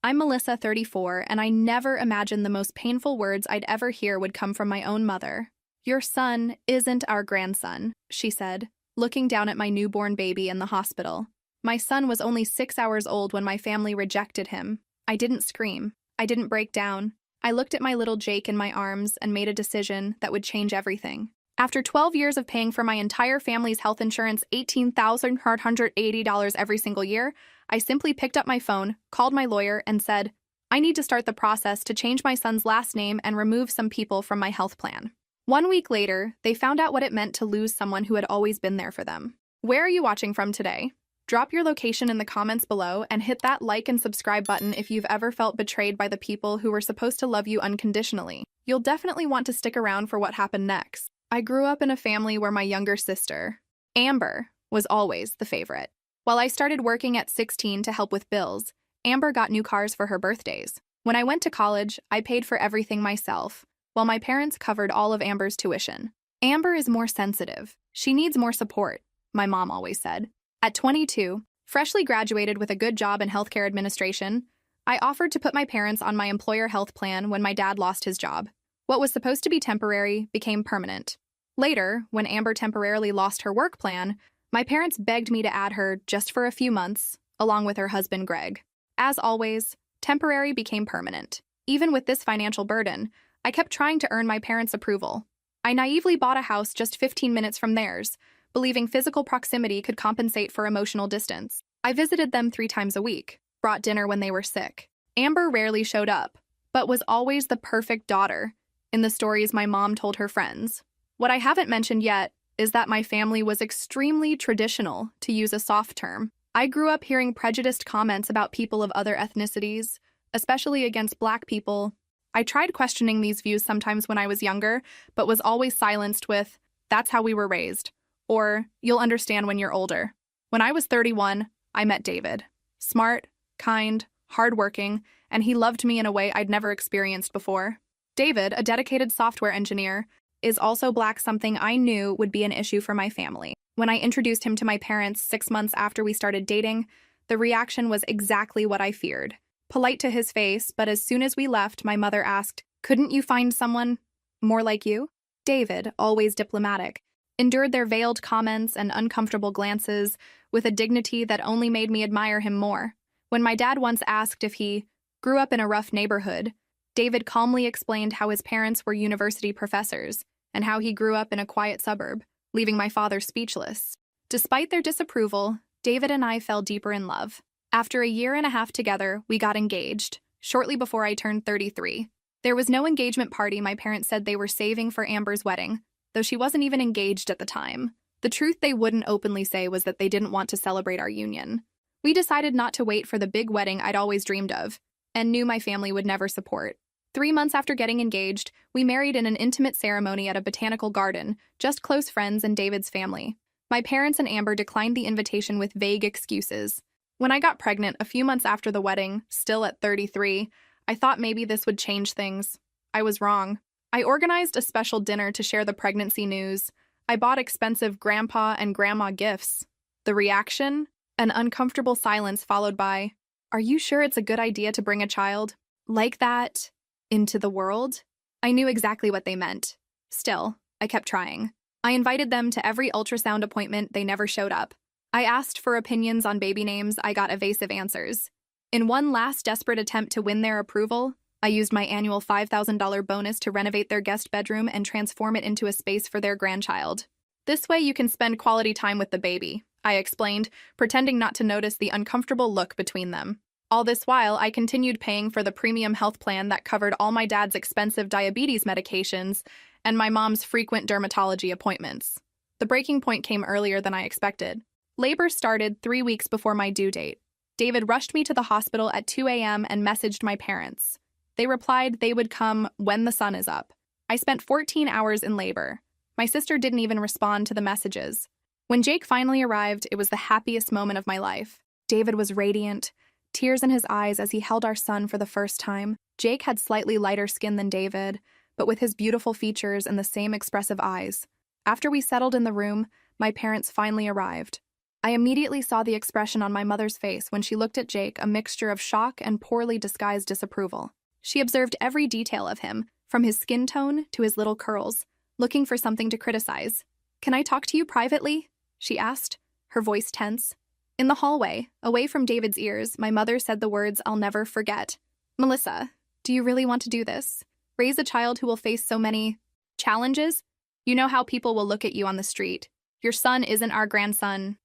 I'm Melissa, 34, and I never imagined the most painful words I'd ever hear would come from my own mother. "Your son isn't our grandson," she said, looking down at my newborn baby in the hospital. My son was only 6 hours old when my family rejected him. I didn't scream. I didn't break down. I looked at my little Jake in my arms and made a decision that would change everything. After 12 years of paying for my entire family's health insurance, $18,180 every single year, I simply picked up my phone, called my lawyer, and said, "I need to start the process to change my son's last name and remove some people from my health plan." 1 week later, they found out what it meant to lose someone who had always been there for them. Where are you watching from today? Drop your location in the comments below and hit that like and subscribe button if you've ever felt betrayed by the people who were supposed to love you unconditionally. You'll definitely want to stick around for what happened next. I grew up in a family where my younger sister, Amber, was always the favorite. While I started working at 16 to help with bills, Amber got new cars for her birthdays. When I went to college, I paid for everything myself, while my parents covered all of Amber's tuition. "Amber is more sensitive. She needs more support," my mom always said. At 22, freshly graduated with a good job in healthcare administration, I offered to put my parents on my employer health plan when my dad lost his job. What was supposed to be temporary became permanent. Later, when Amber temporarily lost her work plan, my parents begged me to add her just for a few months, along with her husband Greg. As always, temporary became permanent. Even with this financial burden, I kept trying to earn my parents' approval. I naively bought a house just 15 minutes from theirs, believing physical proximity could compensate for emotional distance. I visited them 3 times a week, brought dinner when they were sick. Amber rarely showed up, but was always the perfect daughter in the stories my mom told her friends. What I haven't mentioned yet is that my family was extremely traditional, to use a soft term. I grew up hearing prejudiced comments about people of other ethnicities, especially against Black people. I tried questioning these views sometimes when I was younger, but was always silenced with, "That's how we were raised," or "You'll understand when you're older." When I was 31, I met David. Smart, kind, hardworking, and he loved me in a way I'd never experienced before. David, a dedicated software engineer, is also Black, something I knew would be an issue for my family. When I introduced him to my parents 6 months after we started dating, the reaction was exactly what I feared. Polite to his face, but as soon as we left, my mother asked, "Couldn't you find someone more like you?" David, always diplomatic, endured their veiled comments and uncomfortable glances with a dignity that only made me admire him more. When my dad once asked if he grew up in a rough neighborhood, David calmly explained how his parents were university professors and how he grew up in a quiet suburb, leaving my father speechless. Despite their disapproval, David and I fell deeper in love. After a year and a half together, we got engaged, shortly before I turned 33. There was no engagement party my parents said they were saving for Amber's wedding, though she wasn't even engaged at the time. The truth they wouldn't openly say was that they didn't want to celebrate our union. We decided not to wait for the big wedding I'd always dreamed of, and knew my family would never support. 3 months after getting engaged, we married in an intimate ceremony at a botanical garden, just close friends and David's family. My parents and Amber declined the invitation with vague excuses. When I got pregnant a few months after the wedding, still at 33, I thought maybe this would change things. I was wrong. I organized a special dinner to share the pregnancy news. I bought expensive grandpa and grandma gifts. The reaction? An uncomfortable silence followed by, "Are you sure it's a good idea to bring a child like that into the world?" I knew exactly what they meant. Still, I kept trying. I invited them to every ultrasound appointment. They never showed up. I asked for opinions on baby names. I got evasive answers. In one last desperate attempt to win their approval, I used my annual $5,000 bonus to renovate their guest bedroom and transform it into a space for their grandchild. "This way you can spend quality time with the baby," I explained, pretending not to notice the uncomfortable look between them. All this while, I continued paying for the premium health plan that covered all my dad's expensive diabetes medications and my mom's frequent dermatology appointments. The breaking point came earlier than I expected. Labor started 3 weeks before my due date. David rushed me to the hospital at 2 a.m. and messaged my parents. They replied they would come when the sun is up. I spent 14 hours in labor. My sister didn't even respond to the messages. When Jake finally arrived, it was the happiest moment of my life. David was radiant, tears in his eyes as he held our son for the first time. Jake had slightly lighter skin than David, but with his beautiful features and the same expressive eyes. After we settled in the room, my parents finally arrived. I immediately saw the expression on my mother's face when she looked at Jake, a mixture of shock and poorly disguised disapproval. She observed every detail of him, from his skin tone to his little curls, looking for something to criticize. "Can I talk to you privately?" she asked, her voice tense. In the hallway, away from David's ears, my mother said the words I'll never forget. "Melissa, do you really want to do this? Raise a child who will face so many challenges? You know how people will look at you on the street. Your son isn't our grandson.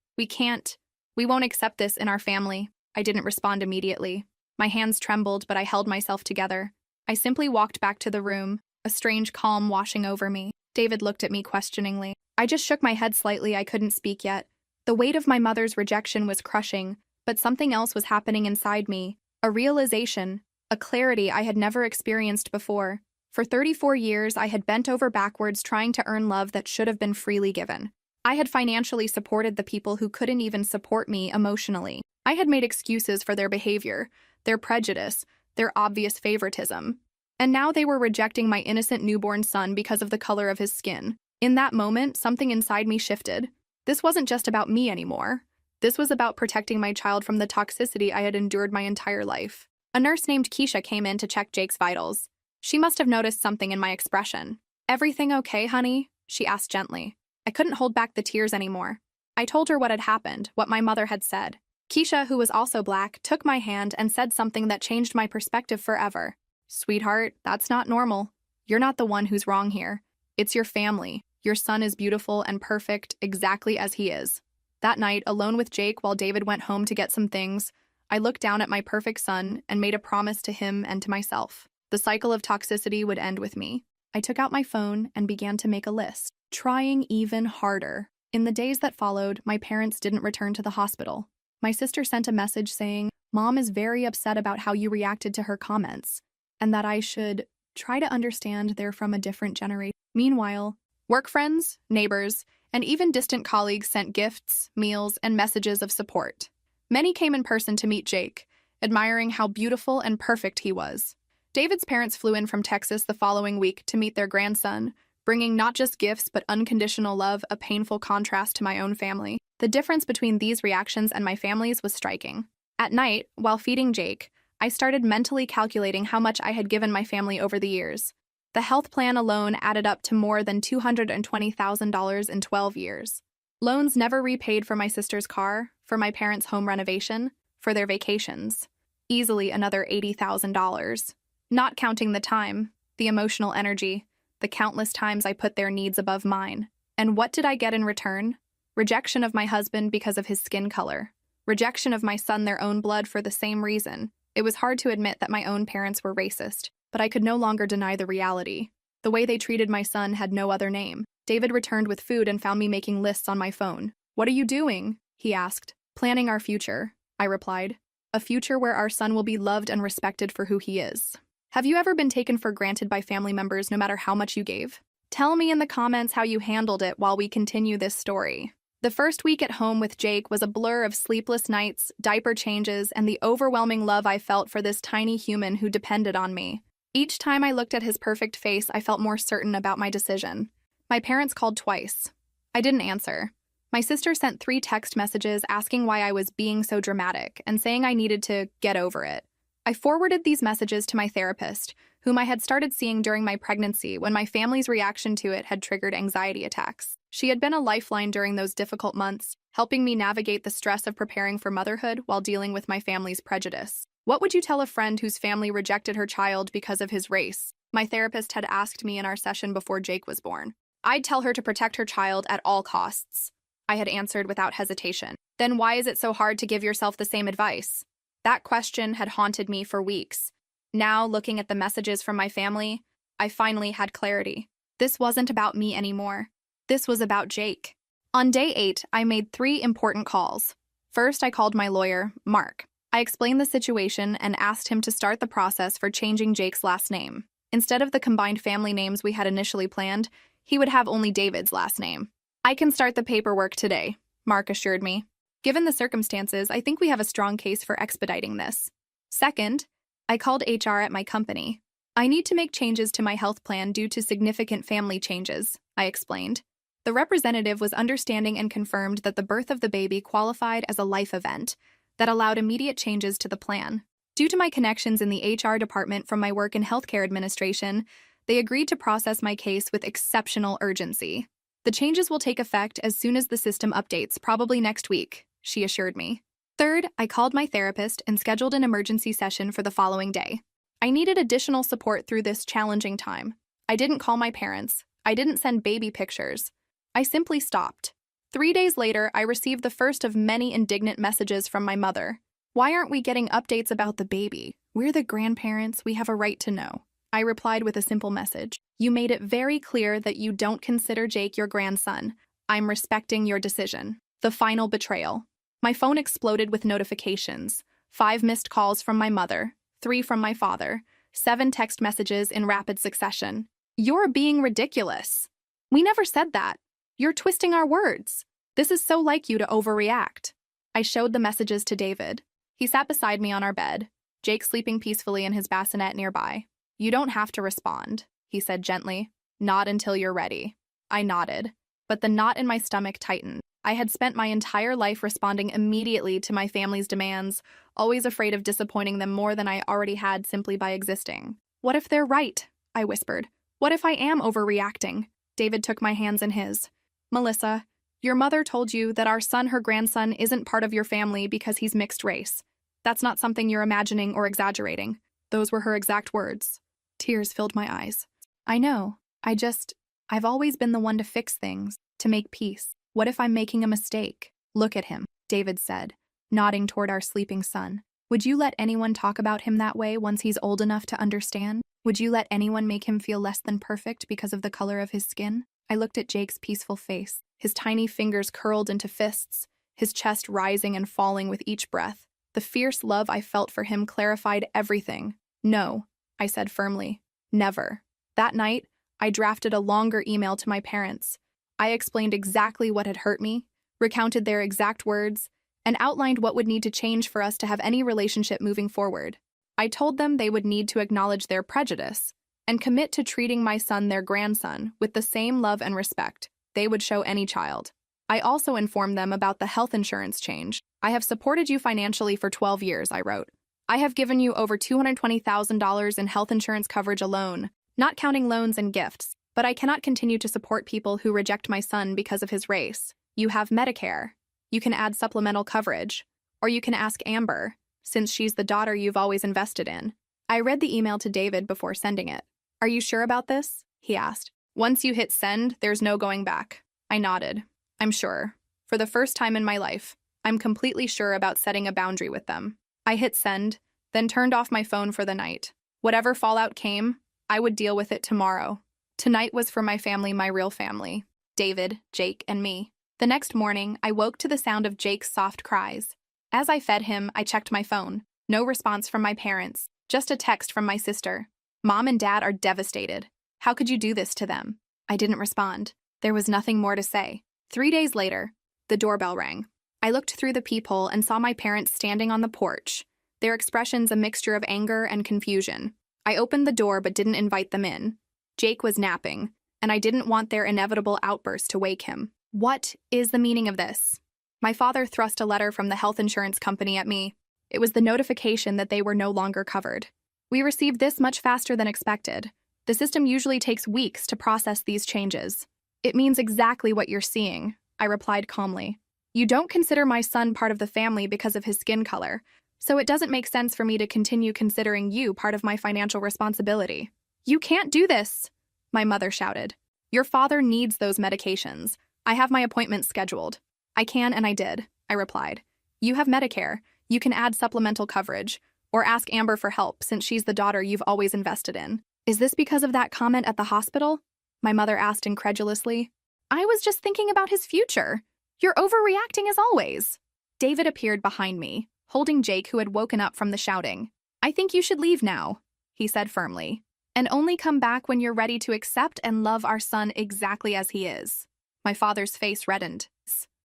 We won't accept this in our family." I didn't respond immediately. My hands trembled, but I held myself together. I simply walked back to the room, a strange calm washing over me. David looked at me questioningly. I just shook my head slightly. I couldn't speak yet. The weight of my mother's rejection was crushing, but something else was happening inside me. A realization, a clarity I had never experienced before. For 34 years, I had bent over backwards trying to earn love that should have been freely given. I had financially supported the people who couldn't even support me emotionally. I had made excuses for their behavior, their prejudice, their obvious favoritism. And now they were rejecting my innocent newborn son because of the color of his skin. In that moment, something inside me shifted. This wasn't just about me anymore. This was about protecting my child from the toxicity I had endured my entire life. A nurse named Keisha came in to check Jake's vitals. She must have noticed something in my expression. "Everything okay, honey?" she asked gently. I couldn't hold back the tears anymore. I told her what had happened, what my mother had said. Keisha, who was also black, took my hand and said something that changed my perspective forever. "Sweetheart, that's not normal. You're not the one who's wrong here. It's your family. Your son is beautiful and perfect, exactly as he is." That night, alone with Jake while David went home to get some things, I looked down at my perfect son and made a promise to him and to myself. The cycle of toxicity would end with me. I took out my phone and began to make a list, trying even harder. In the days that followed, my parents didn't return to the hospital. My sister sent a message saying, "Mom is very upset about how you reacted to her comments, and that I should try to understand they're from a different generation." Meanwhile, work friends, neighbors, and even distant colleagues sent gifts, meals, and messages of support. Many came in person to meet Jake, admiring how beautiful and perfect he was. David's parents flew in from Texas the following week to meet their grandson, bringing not just gifts but unconditional love, a painful contrast to my own family. The difference between these reactions and my family's was striking. At night, while feeding Jake, I started mentally calculating how much I had given my family over the years. The health plan alone added up to more than $220,000 in 12 years. Loans never repaid for my sister's car, for my parents' home renovation, for their vacations. Easily another $80,000. Not counting the time, the emotional energy, the countless times I put their needs above mine. And what did I get in return? Rejection of my husband because of his skin color. Rejection of my son, their own blood, for the same reason. It was hard to admit that my own parents were racist, but I could no longer deny the reality. The way they treated my son had no other name. David returned with food and found me making lists on my phone. "What are you doing?" he asked. "Planning our future," I replied. "A future where our son will be loved and respected for who he is." Have you ever been taken for granted by family members no matter how much you gave? Tell me in the comments how you handled it while we continue this story. The first week at home with Jake was a blur of sleepless nights, diaper changes, and the overwhelming love I felt for this tiny human who depended on me. Each time I looked at his perfect face, I felt more certain about my decision. My parents called twice. I didn't answer. My sister sent 3 text messages asking why I was being so dramatic and saying I needed to get over it. I forwarded these messages to my therapist, whom I had started seeing during my pregnancy when my family's reaction to it had triggered anxiety attacks. She had been a lifeline during those difficult months, helping me navigate the stress of preparing for motherhood while dealing with my family's prejudice. What would you tell a friend whose family rejected her child because of his race? My therapist had asked me in our session before Jake was born. I'd tell her to protect her child at all costs. I had answered without hesitation. Then why is it so hard to give yourself the same advice? That question had haunted me for weeks. Now, looking at the messages from my family, I finally had clarity. This wasn't about me anymore. This was about Jake. On day 8, I made 3 important calls. First, I called my lawyer, Mark. I explained the situation and asked him to start the process for changing Jake's last name. Instead of the combined family names we had initially planned, he would have only David's last name. "I can start the paperwork today," Mark assured me. "Given the circumstances, I think we have a strong case for expediting this." Second, I called HR at my company. "I need to make changes to my health plan due to significant family changes," I explained. The representative was understanding and confirmed that the birth of the baby qualified as a life event that allowed immediate changes to the plan. Due to my connections in the HR department from my work in healthcare administration, they agreed to process my case with exceptional urgency. The changes will take effect as soon as the system updates, probably next week, she assured me. Third, I called my therapist and scheduled an emergency session for the following day. I needed additional support through this challenging time. I didn't call my parents. I didn't send baby pictures. I simply stopped. 3 days later, I received the first of many indignant messages from my mother. Why aren't we getting updates about the baby? We're the grandparents. We have a right to know. I replied with a simple message. You made it very clear that you don't consider Jake your grandson. I'm respecting your decision. The final betrayal. My phone exploded with notifications. 5 missed calls from my mother, 3 from my father, 7 text messages in rapid succession. You're being ridiculous. We never said that. You're twisting our words. This is so like you to overreact. I showed the messages to David. He sat beside me on our bed, Jake sleeping peacefully in his bassinet nearby. You don't have to respond, he said gently. Not until you're ready. I nodded, but the knot in my stomach tightened. I had spent my entire life responding immediately to my family's demands, always afraid of disappointing them more than I already had simply by existing. What if they're right? I whispered. What if I am overreacting? David took my hands in his. Melissa, your mother told you that our son, her grandson, isn't part of your family because he's mixed race. That's not something you're imagining or exaggerating. Those were her exact words. Tears filled my eyes. I know. I've always been the one to fix things, to make peace. What if I'm making a mistake? Look at him, David said, nodding toward our sleeping son. Would you let anyone talk about him that way once he's old enough to understand? Would you let anyone make him feel less than perfect because of the color of his skin? I looked at Jake's peaceful face, his tiny fingers curled into fists, his chest rising and falling with each breath. The fierce love I felt for him clarified everything. No, I said firmly. Never. That night, I drafted a longer email to my parents. I explained exactly what had hurt me, recounted their exact words, and outlined what would need to change for us to have any relationship moving forward. I told them they would need to acknowledge their prejudice and commit to treating my son, their grandson, with the same love and respect they would show any child. I also informed them about the health insurance change. I have supported you financially for 12 years, I wrote. I have given you over $220,000 in health insurance coverage alone, not counting loans and gifts, but I cannot continue to support people who reject my son because of his race. You have Medicare. You can add supplemental coverage. Or you can ask Amber, since she's the daughter you've always invested in. I read the email to David before sending it. Are you sure about this? He asked. Once you hit send, there's no going back. I nodded. I'm sure. For the first time in my life, I'm completely sure about setting a boundary with them. I hit send, then turned off my phone for the night. Whatever fallout came, I would deal with it tomorrow. Tonight was for my family, my real family. David, Jake, and me. The next morning, I woke to the sound of Jake's soft cries. As I fed him, I checked my phone. No response from my parents, just a text from my sister. Mom and Dad are devastated. How could you do this to them? I didn't respond. There was nothing more to say. 3 days later, the doorbell rang. I looked through the peephole and saw my parents standing on the porch, their expressions a mixture of anger and confusion. I opened the door but didn't invite them in. Jake was napping, and I didn't want their inevitable outburst to wake him. What is the meaning of this? My father thrust a letter from the health insurance company at me. It was the notification that they were no longer covered. We received this much faster than expected. The system usually takes weeks to process these changes. It means exactly what you're seeing, I replied calmly. You don't consider my son part of the family because of his skin color, so it doesn't make sense for me to continue considering you part of my financial responsibility. You can't do this, my mother shouted. Your father needs those medications. I have my appointment scheduled. I can and I did, I replied. You have Medicare. You can add supplemental coverage, or ask Amber for help since she's the daughter you've always invested in. Is this because of that comment at the hospital? My mother asked incredulously. I was just thinking about his future. You're overreacting as always. David appeared behind me, holding Jake, who had woken up from the shouting. I think you should leave now, he said firmly, and only come back when you're ready to accept and love our son exactly as he is. My father's face reddened.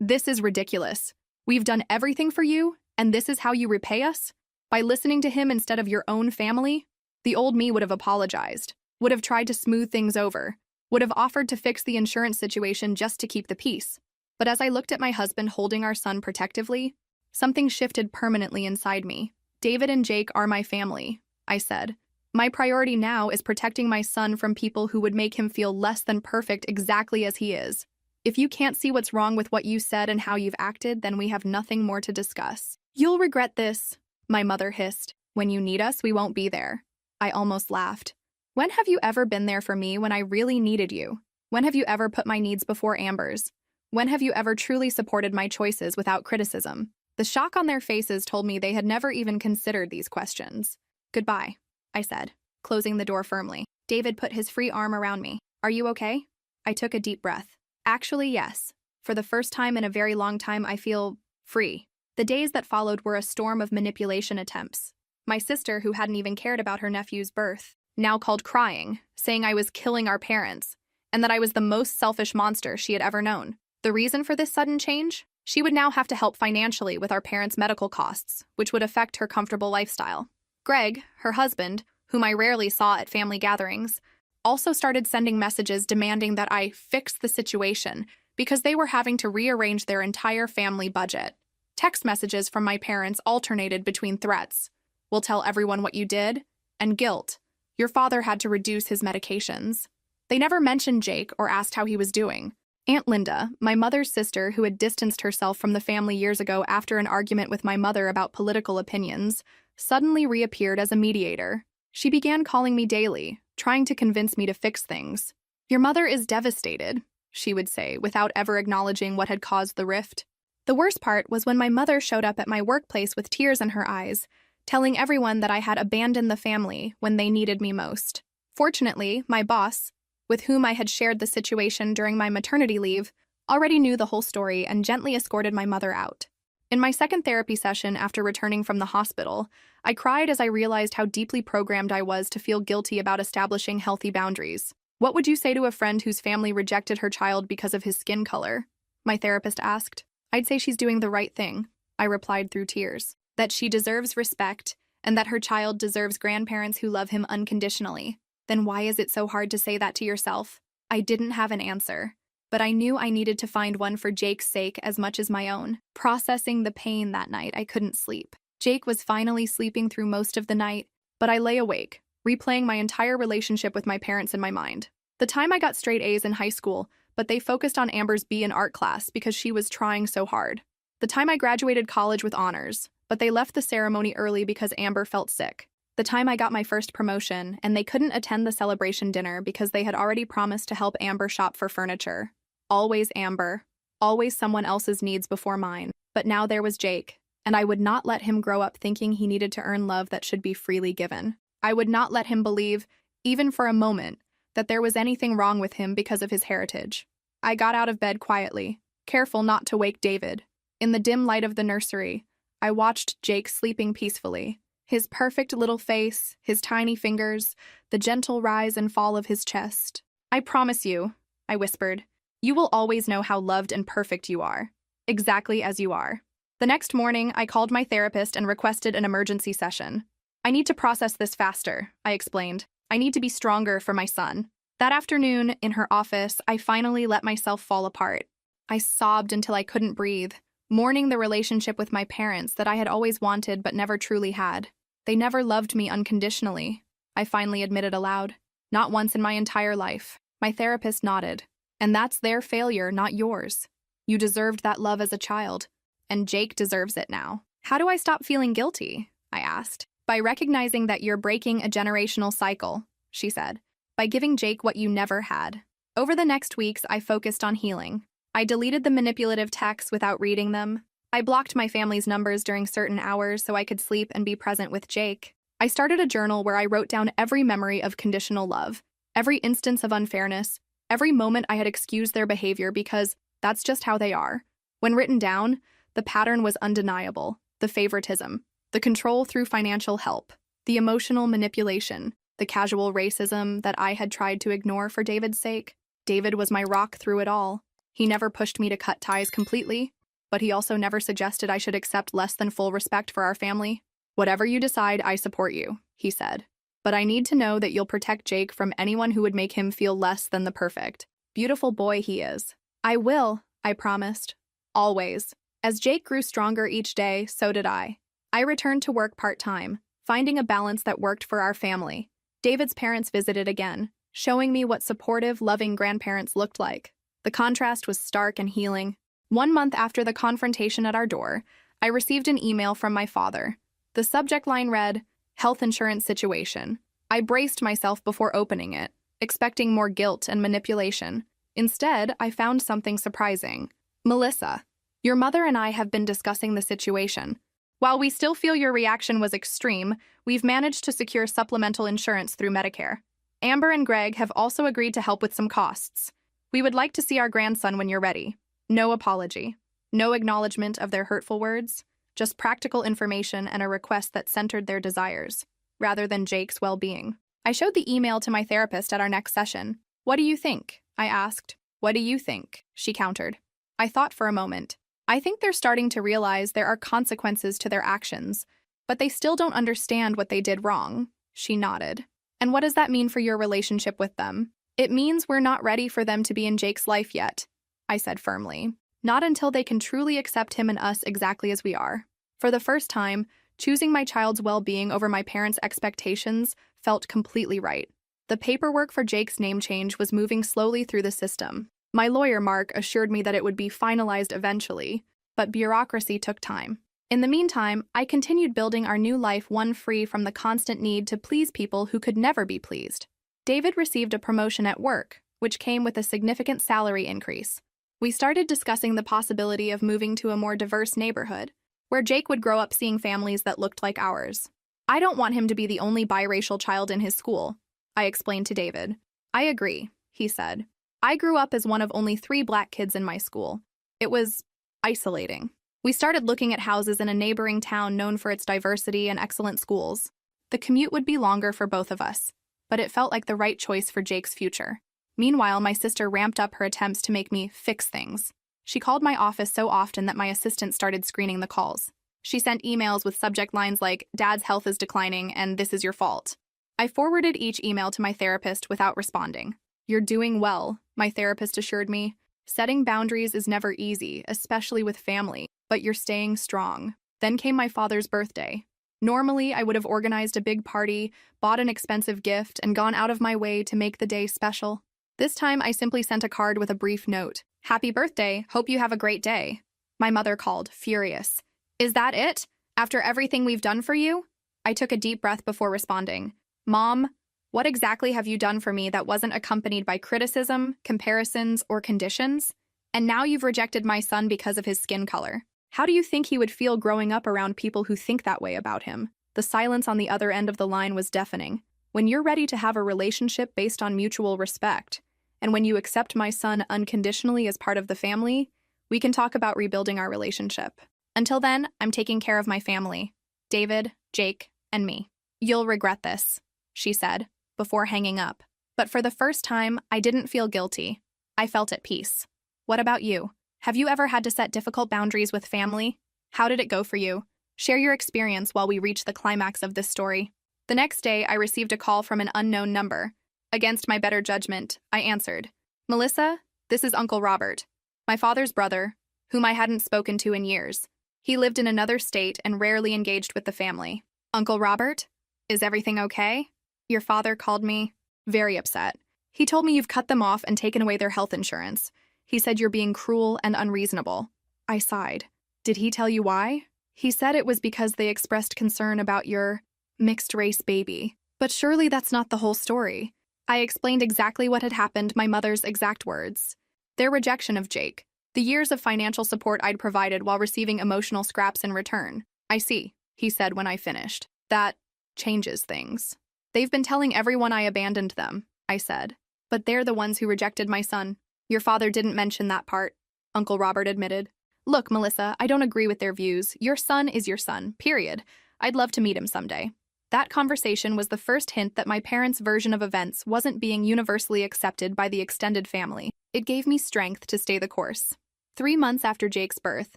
This is ridiculous. We've done everything for you, and this is how you repay us? By listening to him instead of your own family? The old me would have apologized, would have tried to smooth things over, would have offered to fix the insurance situation just to keep the peace. But as I looked at my husband holding our son protectively, something shifted permanently inside me. David and Jake are my family, I said. My priority now is protecting my son from people who would make him feel less than perfect exactly as he is. If you can't see what's wrong with what you said and how you've acted, then we have nothing more to discuss. You'll regret this, my mother hissed. When you need us, we won't be there. I almost laughed. When have you ever been there for me when I really needed you? When have you ever put my needs before Amber's? When have you ever truly supported my choices without criticism? The shock on their faces told me they had never even considered these questions. Goodbye, I said, closing the door firmly. David put his free arm around me. Are you okay? I took a deep breath. Actually, yes. For the first time in a very long time, I feel free. The days that followed were a storm of manipulation attempts. My sister, who hadn't even cared about her nephew's birth, now called crying, saying I was killing our parents, and that I was the most selfish monster she had ever known. The reason for this sudden change? She would now have to help financially with our parents' medical costs, which would affect her comfortable lifestyle. Greg, her husband, whom I rarely saw at family gatherings, also started sending messages demanding that I fix the situation because they were having to rearrange their entire family budget. Text messages from my parents alternated between threats. We'll tell everyone what you did, and guilt. Your father had to reduce his medications. They never mentioned Jake or asked how he was doing. Aunt Linda, my mother's sister who had distanced herself from the family years ago after an argument with my mother about political opinions, suddenly reappeared as a mediator. She began calling me daily, trying to convince me to fix things. Your mother is devastated, she would say, without ever acknowledging what had caused the rift. The worst part was when my mother showed up at my workplace with tears in her eyes, telling everyone that I had abandoned the family when they needed me most. Fortunately, my boss, with whom I had shared the situation during my maternity leave, already knew the whole story and gently escorted my mother out. In my second therapy session after returning from the hospital, I cried as I realized how deeply programmed I was to feel guilty about establishing healthy boundaries. What would you say to a friend whose family rejected her child because of his skin color? My therapist asked. I'd say she's doing the right thing, I replied through tears. That she deserves respect, and that her child deserves grandparents who love him unconditionally. Then why is it so hard to say that to yourself? I didn't have an answer, but I knew I needed to find one for Jake's sake as much as my own. Processing the pain that night, I couldn't sleep. Jake was finally sleeping through most of the night, but I lay awake, replaying my entire relationship with my parents in my mind. The time I got straight A's in high school, but they focused on Amber's B in art class because she was trying so hard. The time I graduated college with honors, but they left the ceremony early because Amber felt sick. The time I got my first promotion, and they couldn't attend the celebration dinner because they had already promised to help Amber shop for furniture. Always Amber. Always someone else's needs before mine. But now there was Jake, and I would not let him grow up thinking he needed to earn love that should be freely given. I would not let him believe, even for a moment, that there was anything wrong with him because of his heritage. I got out of bed quietly, careful not to wake David. In the dim light of the nursery, I watched Jake sleeping peacefully. His perfect little face, his tiny fingers, the gentle rise and fall of his chest. I promise you, I whispered, you will always know how loved and perfect you are. Exactly as you are. The next morning, I called my therapist and requested an emergency session. I need to process this faster, I explained. I need to be stronger for my son. That afternoon, in her office, I finally let myself fall apart. I sobbed until I couldn't breathe, mourning the relationship with my parents that I had always wanted but never truly had. They never loved me unconditionally, I finally admitted aloud. Not once in my entire life. My therapist nodded. And that's their failure, not yours. You deserved that love as a child, and Jake deserves it now. How do I stop feeling guilty? I asked. By recognizing that you're breaking a generational cycle, she said. By giving Jake what you never had. Over the next weeks, I focused on healing. I deleted the manipulative texts without reading them. I blocked my family's numbers during certain hours so I could sleep and be present with Jake. I started a journal where I wrote down every memory of conditional love, every instance of unfairness, every moment I had excused their behavior because that's just how they are. When written down, the pattern was undeniable. The favoritism, the control through financial help, the emotional manipulation, the casual racism that I had tried to ignore for David's sake. David was my rock through it all. He never pushed me to cut ties completely, but he also never suggested I should accept less than full respect for our family. Whatever you decide, I support you, he said. but I need to know that you'll protect Jake from anyone who would make him feel less than the perfect, beautiful boy he is. I will, I promised. Always. As Jake grew stronger each day, so did I. I returned to work part-time, finding a balance that worked for our family. David's parents visited again, showing me what supportive, loving grandparents looked like. The contrast was stark and healing. 1 month after the confrontation at our door, I received an email from my father. The subject line read, "Health insurance situation." I braced myself before opening it, expecting more guilt and manipulation. Instead, I found something surprising. "Melissa, your mother and I have been discussing the situation. While we still feel your reaction was extreme, we've managed to secure supplemental insurance through Medicare. Amber and Greg have also agreed to help with some costs. We would like to see our grandson when you're ready. No apology. No acknowledgement of their hurtful words. Just practical information and a request that centered their desires, rather than Jake's well-being." I showed the email to my therapist at our next session. "What do you think?" I asked. "What do you think?" she countered. I thought for a moment. I think they're starting to realize there are consequences to their actions, but they still don't understand what they did wrong. She nodded. "And what does that mean for your relationship with them?" "It means we're not ready for them to be in Jake's life yet," I said firmly. "Not until they can truly accept him and us exactly as we are." For the first time, choosing my child's well-being over my parents' expectations felt completely right. The paperwork for Jake's name change was moving slowly through the system. My lawyer, Mark, assured me that it would be finalized eventually, but bureaucracy took time. In the meantime, I continued building our new life, one free from the constant need to please people who could never be pleased. David received a promotion at work, which came with a significant salary increase. We started discussing the possibility of moving to a more diverse neighborhood, where Jake would grow up seeing families that looked like ours. "I don't want him to be the only biracial child in his school," I explained to David. "I agree," he said. "I grew up as one of only 3 black kids in my school. It was isolating." We started looking at houses in a neighboring town known for its diversity and excellent schools. The commute would be longer for both of us, but it felt like the right choice for Jake's future. Meanwhile, my sister ramped up her attempts to make me fix things. She called my office so often that my assistant started screening the calls. She sent emails with subject lines like, "Dad's health is declining and this is your fault." I forwarded each email to my therapist without responding. "You're doing well," my therapist assured me. "Setting boundaries is never easy, especially with family, but you're staying strong." Then came my father's birthday. Normally, I would have organized a big party, bought an expensive gift, and gone out of my way to make the day special. This time, I simply sent a card with a brief note. "Happy birthday, hope you have a great day." My mother called, furious. "Is that it? After everything we've done for you?" I took a deep breath before responding. "Mom, what exactly have you done for me that wasn't accompanied by criticism, comparisons, or conditions? And now you've rejected my son because of his skin color. How do you think he would feel growing up around people who think that way about him?" The silence on the other end of the line was deafening. When you're ready to have a relationship based on mutual respect, and when you accept my son unconditionally as part of the family, we can talk about rebuilding our relationship. Until then, I'm taking care of my family. David, Jake, and me. "You'll regret this," she said, before hanging up. But for the first time, I didn't feel guilty. I felt at peace. What about you? Have you ever had to set difficult boundaries with family? How did it go for you? Share your experience while we reach the climax of this story. The next day, I received a call from an unknown number. Against my better judgment, I answered. "Melissa, this is Uncle Robert, my father's brother, whom I hadn't spoken to in years. He lived in another state and rarely engaged with the family." "Uncle Robert? Is everything okay? Your father called me very upset. He told me you've cut them off and taken away their health insurance. He said you're being cruel and unreasonable." I sighed. "Did he tell you why?" "He said it was because they expressed concern about your mixed-race baby. But surely that's not the whole story." I explained exactly what had happened, my mother's exact words. Their rejection of Jake. The years of financial support I'd provided while receiving emotional scraps in return. "I see," he said when I finished. "That changes things." "They've been telling everyone I abandoned them," I said. "But they're the ones who rejected my son." "Your father didn't mention that part," Uncle Robert admitted. "Look, Melissa, I don't agree with their views. Your son is your son, period. I'd love to meet him someday." That conversation was the first hint that my parents' version of events wasn't being universally accepted by the extended family. It gave me strength to stay the course. 3 months after Jake's birth,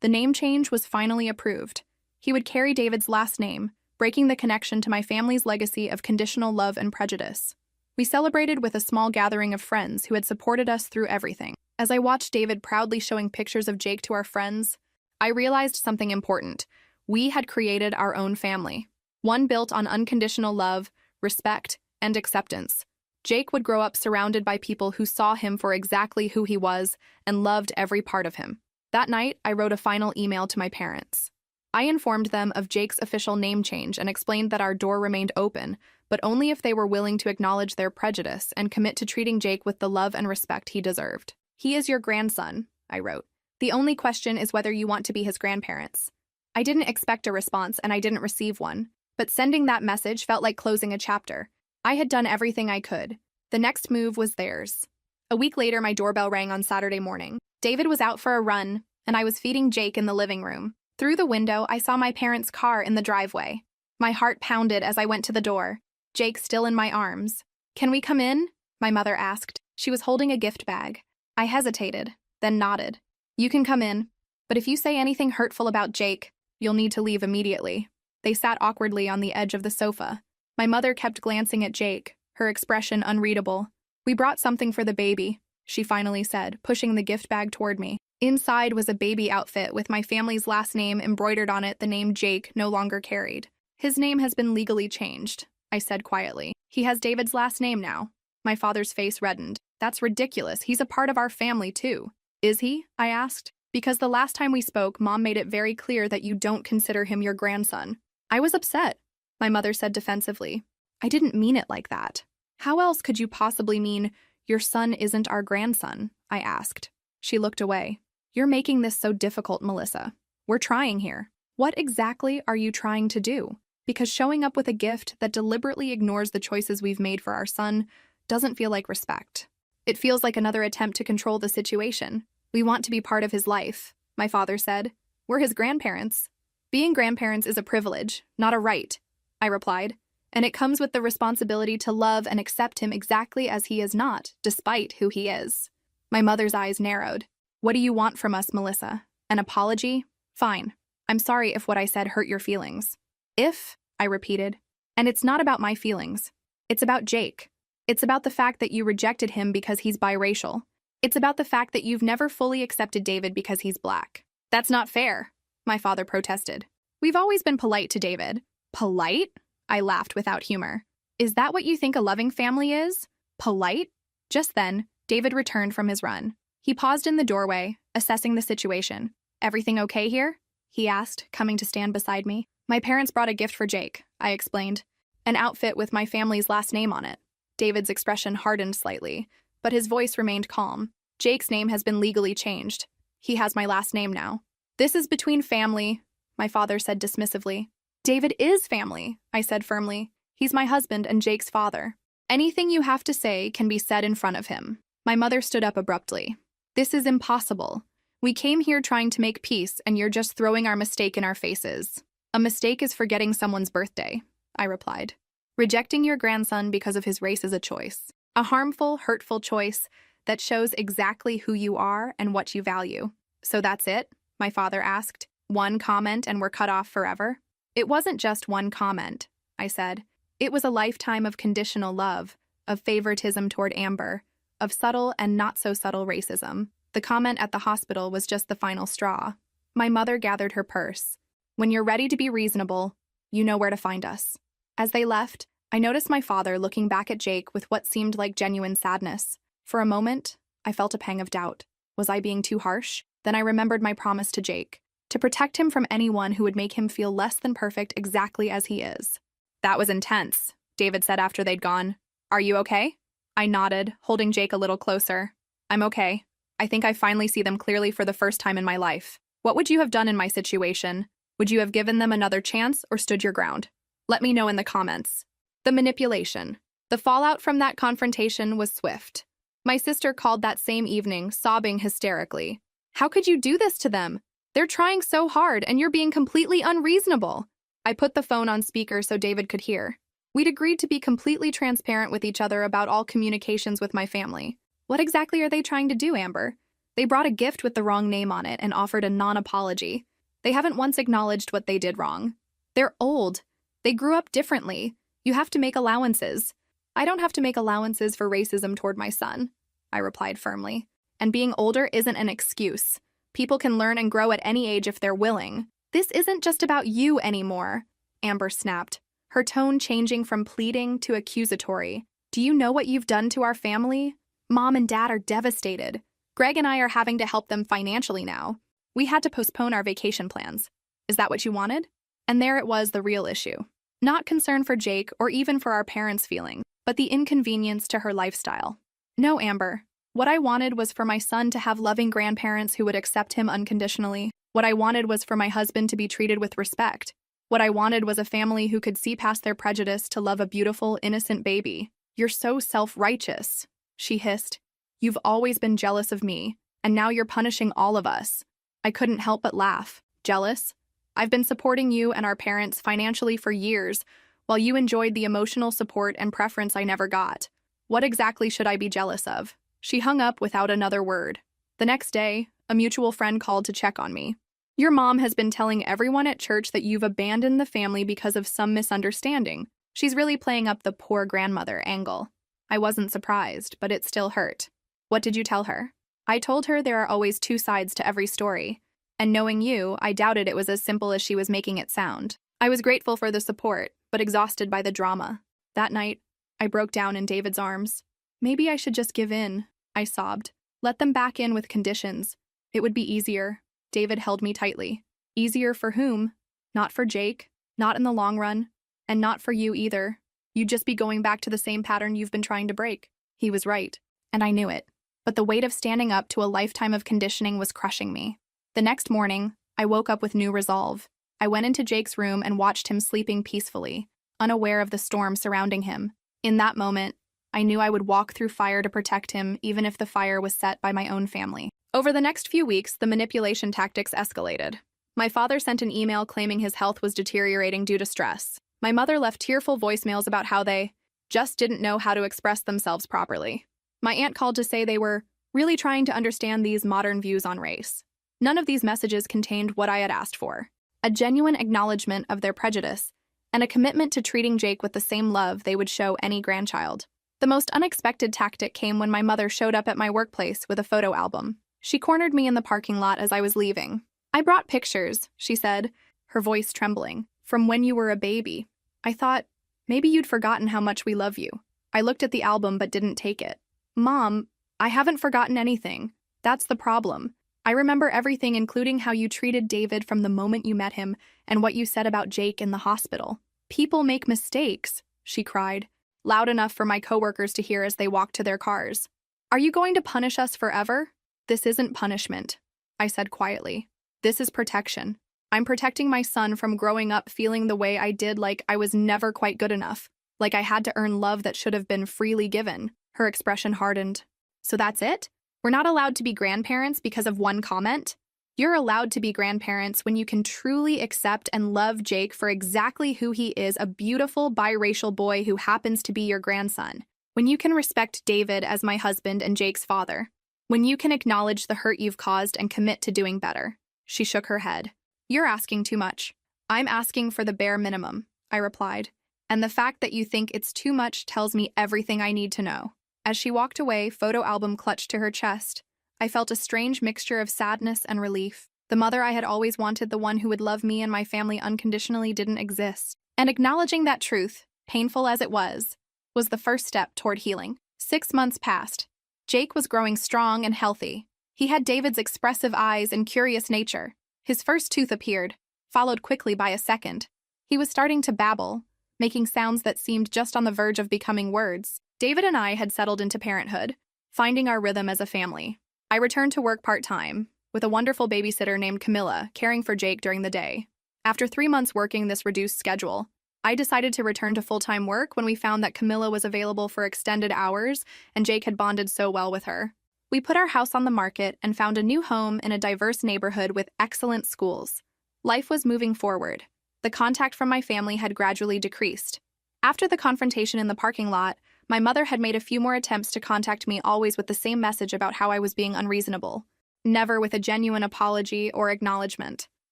the name change was finally approved. He would carry David's last name, breaking the connection to my family's legacy of conditional love and prejudice. We celebrated with a small gathering of friends who had supported us through everything. As I watched David proudly showing pictures of Jake to our friends, I realized something important. We had created our own family, one built on unconditional love, respect, and acceptance. Jake would grow up surrounded by people who saw him for exactly who he was and loved every part of him. That night, I wrote a final email to my parents. I informed them of Jake's official name change and explained that our door remained open, but only if they were willing to acknowledge their prejudice and commit to treating Jake with the love and respect he deserved. "He is your grandson," I wrote. "The only question is whether you want to be his grandparents." I didn't expect a response and I didn't receive one, but sending that message felt like closing a chapter. I had done everything I could. The next move was theirs. A week later, my doorbell rang on Saturday morning. David was out for a run, and I was feeding Jake in the living room. Through the window, I saw my parents' car in the driveway. My heart pounded as I went to the door, Jake still in my arms. "Can we come in?" my mother asked. She was holding a gift bag. I hesitated, then nodded. "You can come in, but if you say anything hurtful about Jake, you'll need to leave immediately." They sat awkwardly on the edge of the sofa. My mother kept glancing at Jake, her expression unreadable. "We brought something for the baby," she finally said, pushing the gift bag toward me. Inside was a baby outfit with my family's last name embroidered on it, the name Jake no longer carried. "His name has been legally changed," I said quietly. "He has David's last name now." My father's face reddened. "That's ridiculous. He's a part of our family, too." "Is he?" I asked. "Because the last time we spoke, Mom made it very clear that you don't consider him your grandson." I was upset, my mother said defensively. "I didn't mean it like that." "How else could you possibly mean, your son isn't our grandson?" I asked. She looked away. "You're making this so difficult, Melissa. We're trying here." "What exactly are you trying to do?" Because showing up with a gift that deliberately ignores the choices we've made for our son doesn't feel like respect. It feels like another attempt to control the situation. "We want to be part of his life," my father said. "We're his grandparents." "Being grandparents is a privilege, not a right," I replied, "and it comes with the responsibility to love and accept him exactly as he is not, despite who he is." My mother's eyes narrowed. "What do you want from us, Melissa? An apology? Fine. I'm sorry if what I said hurt your feelings." "If," I repeated. "And it's not about my feelings. It's about Jake. It's about the fact that you rejected him because he's biracial. It's about the fact that you've never fully accepted David because he's black." "That's not fair," my father protested. "We've always been polite to David." "Polite?" I laughed without humor. "Is that what you think a loving family is? Polite?" Just then, David returned from his run. He paused in the doorway, assessing the situation. "Everything okay here?" he asked, coming to stand beside me. "My parents brought a gift for Jake," I explained. "An outfit with my family's last name on it." David's expression hardened slightly, but his voice remained calm. "Jake's name has been legally changed. He has my last name now." "This is between family," my father said dismissively. "David is family," I said firmly. "He's my husband and Jake's father. Anything you have to say can be said in front of him." My mother stood up abruptly. "This is impossible. We came here trying to make peace, and you're just throwing our mistake in our faces." "A mistake is forgetting someone's birthday," I replied. "Rejecting your grandson because of his race is a choice. A harmful, hurtful choice that shows exactly who you are and what you value." "So that's it?" my father asked. "One comment and we're cut off forever?" "It wasn't just one comment," I said. "It was a lifetime of conditional love, of favoritism toward Amber, of subtle and not-so-subtle racism. The comment at the hospital was just the final straw." My mother gathered her purse. "When you're ready to be reasonable, you know where to find us." As they left, I noticed my father looking back at Jake with what seemed like genuine sadness. For a moment, I felt a pang of doubt. Was I being too harsh? Then I remembered my promise to Jake, to protect him from anyone who would make him feel less than perfect exactly as he is. "That was intense," David said after they'd gone. "Are you okay?" I nodded, holding Jake a little closer. "I'm okay. I think I finally see them clearly for the first time in my life. What would you have done in my situation? Would you have given them another chance or stood your ground? Let me know in the comments." The manipulation. The fallout from that confrontation was swift. My sister called that same evening, sobbing hysterically. "How could you do this to them? They're trying so hard and you're being completely unreasonable." I put the phone on speaker so David could hear. We'd agreed to be completely transparent with each other about all communications with my family. "What exactly are they trying to do, Amber?" "They brought a gift with the wrong name on it and offered a non-apology. They haven't once acknowledged what they did wrong. They're old. They grew up differently. You have to make allowances. I don't have to make allowances for racism toward my son, I replied firmly. And being older isn't an excuse. People can learn and grow at any age if they're willing. This isn't just about you anymore, Amber snapped, her tone changing from pleading to accusatory. Do you know what you've done to our family? Mom and Dad are devastated. Greg and I are having to help them financially now. We had to postpone our vacation plans. Is that what you wanted? And there it was, the real issue. Not concern for Jake or even for our parents' feelings, but the inconvenience to her lifestyle. No, Amber. What I wanted was for my son to have loving grandparents who would accept him unconditionally. What I wanted was for my husband to be treated with respect. What I wanted was a family who could see past their prejudice to love a beautiful, innocent baby. You're so self-righteous, she hissed. You've always been jealous of me, and now you're punishing all of us. I couldn't help but laugh. Jealous? I've been supporting you and our parents financially for years, while you enjoyed the emotional support and preference I never got. What exactly should I be jealous of? She hung up without another word. The next day, a mutual friend called to check on me. Your mom has been telling everyone at church that you've abandoned the family because of some misunderstanding. She's really playing up the poor grandmother angle. I wasn't surprised, but it still hurt. What did you tell her? I told her there are always two sides to every story. And knowing you, I doubted it was as simple as she was making it sound. I was grateful for the support, but exhausted by the drama. That night, I broke down in David's arms. Maybe I should just give in, I sobbed. Let them back in with conditions. It would be easier. David held me tightly. Easier for whom? Not for Jake, not in the long run, and not for you either. You'd just be going back to the same pattern you've been trying to break. He was right, and I knew it. But the weight of standing up to a lifetime of conditioning was crushing me. The next morning, I woke up with new resolve. I went into Jake's room and watched him sleeping peacefully, unaware of the storm surrounding him. In that moment, I knew I would walk through fire to protect him, even if the fire was set by my own family. Over the next few weeks, the manipulation tactics escalated. My father sent an email claiming his health was deteriorating due to stress. My mother left tearful voicemails about how they just didn't know how to express themselves properly. My aunt called to say they were really trying to understand these modern views on race. None of these messages contained what I had asked for: a genuine acknowledgement of their prejudice and a commitment to treating Jake with the same love they would show any grandchild. The most unexpected tactic came when my mother showed up at my workplace with a photo album. She cornered me in the parking lot as I was leaving. I brought pictures, she said, her voice trembling, from when you were a baby. I thought, maybe you'd forgotten how much we love you. I looked at the album but didn't take it. Mom, I haven't forgotten anything. That's the problem. I remember everything, including how you treated David from the moment you met him and what you said about Jake in the hospital. People make mistakes, she cried, loud enough for my coworkers to hear as they walked to their cars. Are you going to punish us forever? This isn't punishment, I said quietly. This is protection. I'm protecting my son from growing up feeling the way I did, like I was never quite good enough, like I had to earn love that should have been freely given. Her expression hardened. So that's it? We're not allowed to be grandparents because of one comment? You're allowed to be grandparents when you can truly accept and love Jake for exactly who he is, a beautiful biracial boy who happens to be your grandson. When you can respect David as my husband and Jake's father. When you can acknowledge the hurt you've caused and commit to doing better. She shook her head. You're asking too much. I'm asking for the bare minimum, I replied. And the fact that you think it's too much tells me everything I need to know. As she walked away, photo album clutched to her chest. I felt a strange mixture of sadness and relief. The mother I had always wanted, the one who would love me and my family unconditionally, didn't exist. And acknowledging that truth, painful as it was the first step toward healing. 6 months passed. Jake was growing strong and healthy. He had David's expressive eyes and curious nature. His first tooth appeared, followed quickly by a second. He was starting to babble, making sounds that seemed just on the verge of becoming words. David and I had settled into parenthood, finding our rhythm as a family. I returned to work part-time, with a wonderful babysitter named Camilla caring for Jake during the day. After 3 months working this reduced schedule, I decided to return to full-time work when we found that Camilla was available for extended hours and Jake had bonded so well with her. We put our house on the market and found a new home in a diverse neighborhood with excellent schools. Life was moving forward. The contact from my family had gradually decreased. After the confrontation in the parking lot, my mother had made a few more attempts to contact me, always with the same message about how I was being unreasonable, never with a genuine apology or acknowledgement.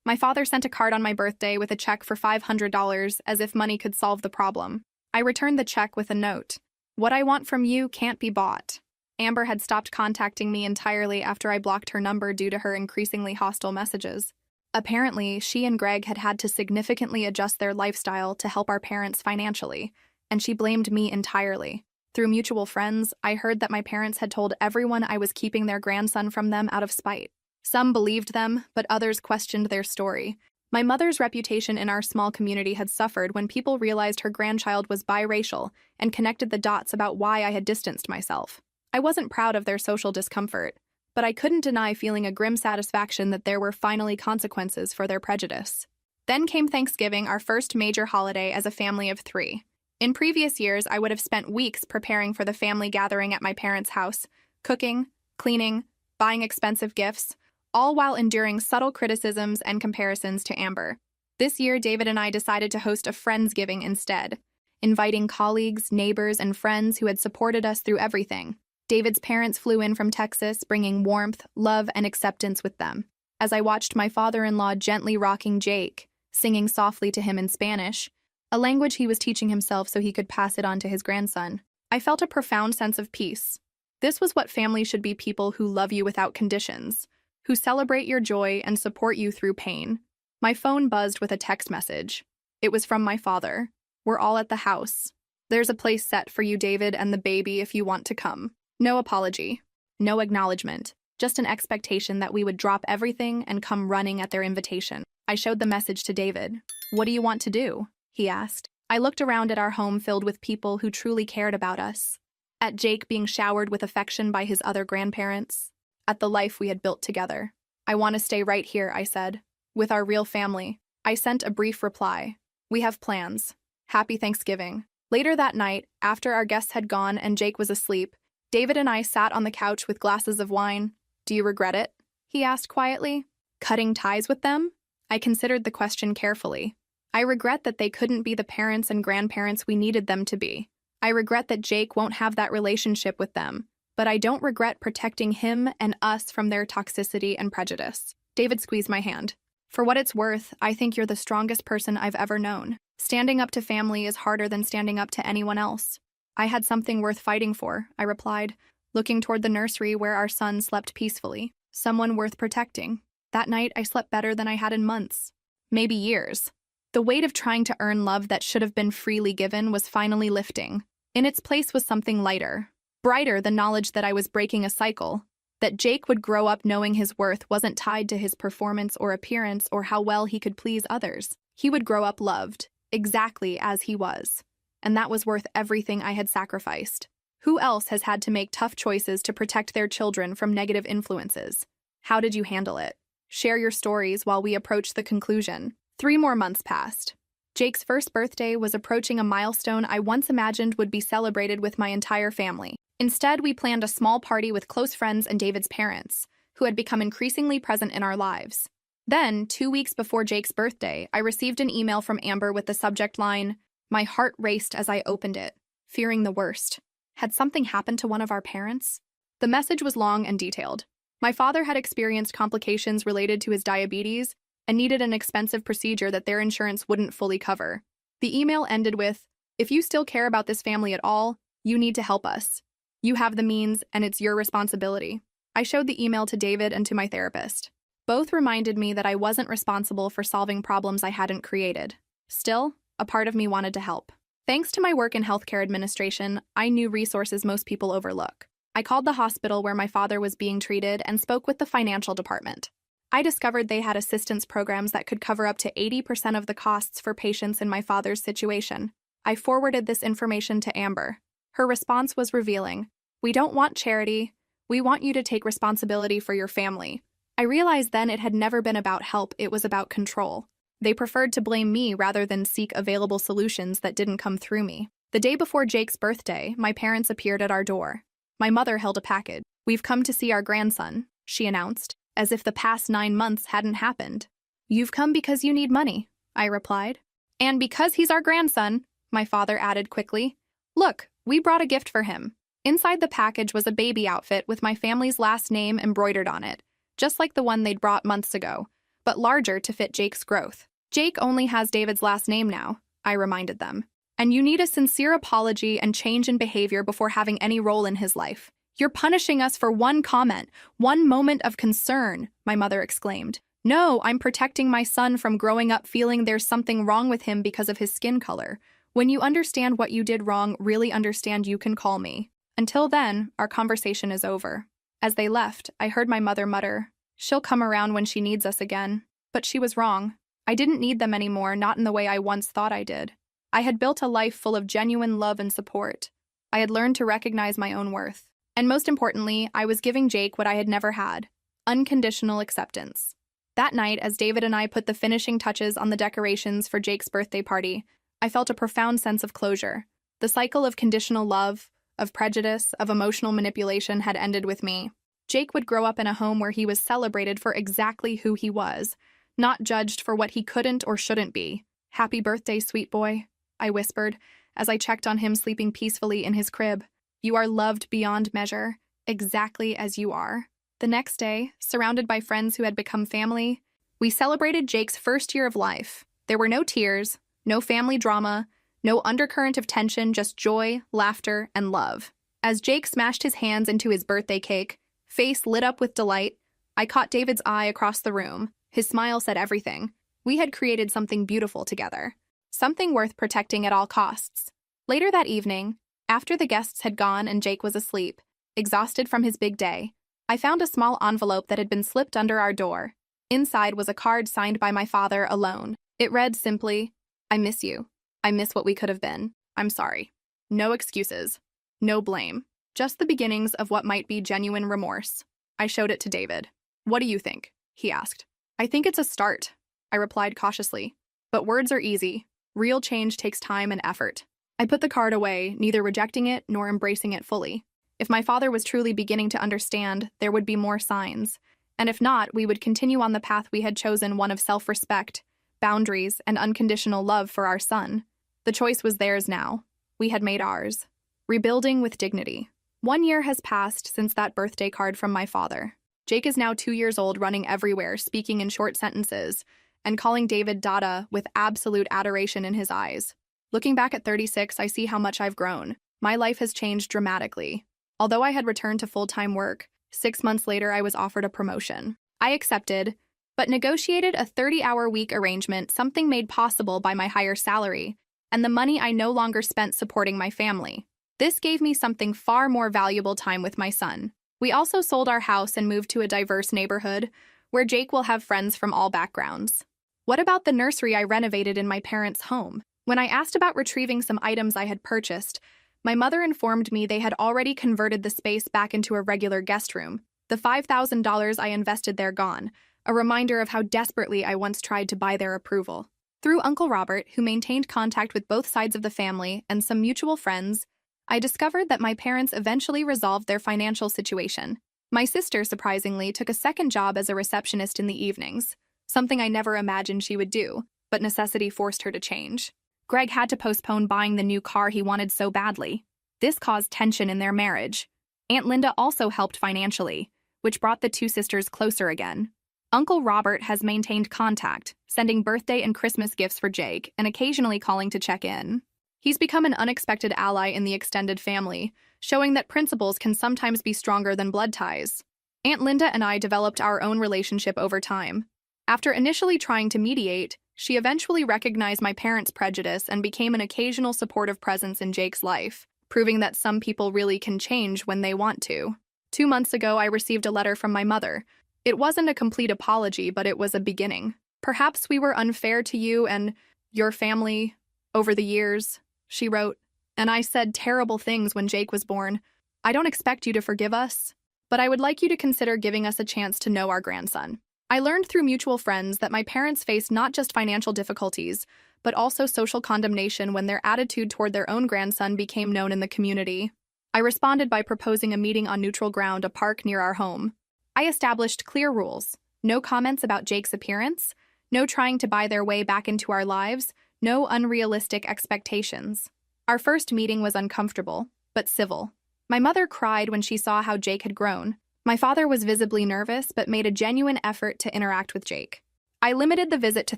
My father sent a card on my birthday with a check for $500 as if money could solve the problem. I returned the check with a note. What I want from you can't be bought. Amber had stopped contacting me entirely after I blocked her number due to her increasingly hostile messages. Apparently, she and Greg had had to significantly adjust their lifestyle to help our parents financially, and she blamed me entirely. Through mutual friends, I heard that my parents had told everyone I was keeping their grandson from them out of spite. Some believed them, but others questioned their story. My mother's reputation in our small community had suffered when people realized her grandchild was biracial and connected the dots about why I had distanced myself. I wasn't proud of their social discomfort, but I couldn't deny feeling a grim satisfaction that there were finally consequences for their prejudice. Then came Thanksgiving, our first major holiday as a family of 3. In previous years, I would have spent weeks preparing for the family gathering at my parents' house, cooking, cleaning, buying expensive gifts, all while enduring subtle criticisms and comparisons to Amber. This year, David and I decided to host a Friendsgiving instead, inviting colleagues, neighbors, and friends who had supported us through everything. David's parents flew in from Texas, bringing warmth, love, and acceptance with them. As I watched my father-in-law gently rocking Jake, singing softly to him in Spanish, a language he was teaching himself so he could pass it on to his grandson, I felt a profound sense of peace. This was what family should be: people who love you without conditions, who celebrate your joy and support you through pain. My phone buzzed with a text message. It was from my father. We're all at the house. There's a place set for you, David, and the baby if you want to come. No apology, no acknowledgement, just an expectation that we would drop everything and come running at their invitation. I showed the message to David. What do you want to do? He asked. I looked around at our home filled with people who truly cared about us, at Jake being showered with affection by his other grandparents, at the life we had built together. I want to stay right here, I said, with our real family. I sent a brief reply. We have plans. Happy Thanksgiving. Later that night, after our guests had gone and Jake was asleep, David and I sat on the couch with glasses of wine. Do you regret it? He asked quietly. Cutting ties with them? I considered the question carefully. I regret that they couldn't be the parents and grandparents we needed them to be. I regret that Jake won't have that relationship with them, but I don't regret protecting him and us from their toxicity and prejudice. David squeezed my hand. For what it's worth, I think you're the strongest person I've ever known. Standing up to family is harder than standing up to anyone else. I had something worth fighting for, I replied, looking toward the nursery where our son slept peacefully. Someone worth protecting. That night, I slept better than I had in months, maybe years. The weight of trying to earn love that should have been freely given was finally lifting. In its place was something lighter, brighter, the knowledge that I was breaking a cycle, that Jake would grow up knowing his worth wasn't tied to his performance or appearance or how well he could please others. He would grow up loved, exactly as he was. And that was worth everything I had sacrificed. Who else has had to make tough choices to protect their children from negative influences? How did you handle it? Share your stories while we approach the conclusion. 3 more months passed. Jake's first birthday was approaching, a milestone I once imagined would be celebrated with my entire family. Instead, we planned a small party with close friends and David's parents, who had become increasingly present in our lives. Then, 2 weeks before Jake's birthday, I received an email from Amber with the subject line, My heart raced as I opened it, fearing the worst. Had something happened to one of our parents? The message was long and detailed. My father had experienced complications related to his diabetes and needed an expensive procedure that their insurance wouldn't fully cover. The email ended with, If you still care about this family at all, you need to help us. You have the means, and it's your responsibility. I showed the email to David and to my therapist. Both reminded me that I wasn't responsible for solving problems I hadn't created. Still, a part of me wanted to help. Thanks to my work in healthcare administration, I knew resources most people overlook. I called the hospital where my father was being treated and spoke with the financial department. I discovered they had assistance programs that could cover up to 80% of the costs for patients in my father's situation. I forwarded this information to Amber. Her response was revealing. We don't want charity. We want you to take responsibility for your family. I realized then it had never been about help, it was about control. They preferred to blame me rather than seek available solutions that didn't come through me. The day before Jake's birthday, my parents appeared at our door. My mother held a package. We've come to see our grandson, she announced, as if the past 9 months hadn't happened. You've come because you need money, I replied. And because he's our grandson, my father added quickly. Look, we brought a gift for him. Inside the package was a baby outfit with my family's last name embroidered on it, just like the one they'd brought months ago, but larger to fit Jake's growth. Jake only has David's last name now, I reminded them. And you need a sincere apology and change in behavior before having any role in his life. You're punishing us for one comment, one moment of concern, my mother exclaimed. No, I'm protecting my son from growing up feeling there's something wrong with him because of his skin color. When you understand what you did wrong, really understand, you can call me. Until then, our conversation is over. As they left, I heard my mother mutter, "She'll come around when she needs us again." But she was wrong. I didn't need them anymore, not in the way I once thought I did. I had built a life full of genuine love and support. I had learned to recognize my own worth. And most importantly, I was giving Jake what I had never had: unconditional acceptance. That night, as David and I put the finishing touches on the decorations for Jake's birthday party, I felt a profound sense of closure. The cycle of conditional love, of prejudice, of emotional manipulation had ended with me. Jake would grow up in a home where he was celebrated for exactly who he was, not judged for what he couldn't or shouldn't be. "Happy birthday, sweet boy," I whispered, as I checked on him sleeping peacefully in his crib. "You are loved beyond measure, exactly as you are." The next day, surrounded by friends who had become family, we celebrated Jake's first year of life. There were no tears, no family drama, no undercurrent of tension, just joy, laughter, and love. As Jake smashed his hands into his birthday cake, face lit up with delight, I caught David's eye across the room. His smile said everything. We had created something beautiful together, something worth protecting at all costs. Later that evening, after the guests had gone and Jake was asleep, exhausted from his big day, I found a small envelope that had been slipped under our door. Inside was a card signed by my father alone. It read simply, "I miss you. I miss what we could have been. I'm sorry." No excuses. No blame. Just the beginnings of what might be genuine remorse. I showed it to David. "What do you think?" he asked. "I think it's a start," I replied cautiously. "But words are easy. Real change takes time and effort." I put the card away, neither rejecting it nor embracing it fully. If my father was truly beginning to understand, there would be more signs. And if not, we would continue on the path we had chosen, one of self-respect, boundaries, and unconditional love for our son. The choice was theirs now. We had made ours. Rebuilding with dignity. 1 year has passed since that birthday card from my father. Jake is now 2 years old, running everywhere, speaking in short sentences, and calling David Dada with absolute adoration in his eyes. Looking back at 36, I see how much I've grown. My life has changed dramatically. Although I had returned to full-time work, 6 months later I was offered a promotion. I accepted, but negotiated a 30-hour-week arrangement, something made possible by my higher salary, and the money I no longer spent supporting my family. This gave me something far more valuable: time with my son. We also sold our house and moved to a diverse neighborhood, where Jake will have friends from all backgrounds. What about the nursery I renovated in my parents' home? When I asked about retrieving some items I had purchased, my mother informed me they had already converted the space back into a regular guest room. The $5,000 I invested there gone, a reminder of how desperately I once tried to buy their approval. Through Uncle Robert, who maintained contact with both sides of the family and some mutual friends, I discovered that my parents eventually resolved their financial situation. My sister, surprisingly, took a second job as a receptionist in the evenings, something I never imagined she would do, but necessity forced her to change. Greg had to postpone buying the new car he wanted so badly. This caused tension in their marriage. Aunt Linda also helped financially, which brought the two sisters closer again. Uncle Robert has maintained contact, sending birthday and Christmas gifts for Jake and occasionally calling to check in. He's become an unexpected ally in the extended family, showing that principles can sometimes be stronger than blood ties. Aunt Linda and I developed our own relationship over time. After initially trying to mediate, she eventually recognized my parents' prejudice and became an occasional supportive presence in Jake's life, proving that some people really can change when they want to. 2 months ago, I received a letter from my mother. It wasn't a complete apology, but it was a beginning. "Perhaps we were unfair to you and your family over the years," she wrote, "and I said terrible things when Jake was born. I don't expect you to forgive us, but I would like you to consider giving us a chance to know our grandson." I learned through mutual friends that my parents faced not just financial difficulties, but also social condemnation when their attitude toward their own grandson became known in the community. I responded by proposing a meeting on neutral ground, a park near our home. I established clear rules: no comments about Jake's appearance, no trying to buy their way back into our lives, no unrealistic expectations. Our first meeting was uncomfortable, but civil. My mother cried when she saw how Jake had grown. My father was visibly nervous, but made a genuine effort to interact with Jake. I limited the visit to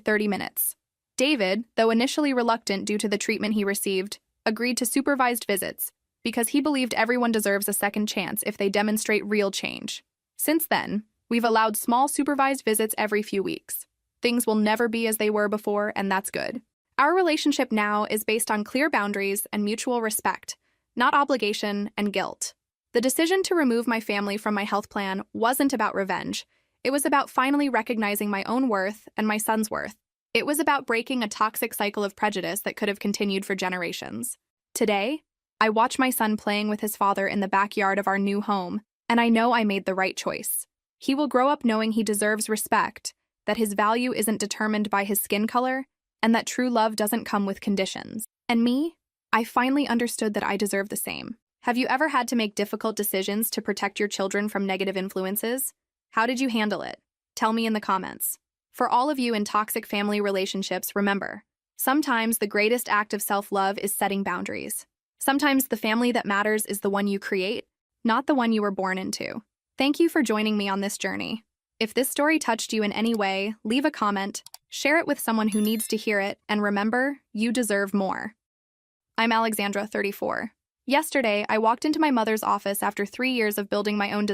30 minutes. David, though initially reluctant due to the treatment he received, agreed to supervised visits because he believed everyone deserves a second chance if they demonstrate real change. Since then, we've allowed small supervised visits every few weeks. Things will never be as they were before, and that's good. Our relationship now is based on clear boundaries and mutual respect, not obligation and guilt. The decision to remove my family from my health plan wasn't about revenge. It was about finally recognizing my own worth and my son's worth. It was about breaking a toxic cycle of prejudice that could have continued for generations. Today, I watch my son playing with his father in the backyard of our new home, and I know I made the right choice. He will grow up knowing he deserves respect, that his value isn't determined by his skin color, and that true love doesn't come with conditions. And me? I finally understood that I deserve the same. Have you ever had to make difficult decisions to protect your children from negative influences? How did you handle it? Tell me in the comments. For all of you in toxic family relationships, remember, sometimes the greatest act of self-love is setting boundaries. Sometimes the family that matters is the one you create, not the one you were born into. Thank you for joining me on this journey. If this story touched you in any way, leave a comment, share it with someone who needs to hear it, and remember, you deserve more. I'm Alexandra, 34. Yesterday, I walked into my mother's office after 3 years of building my own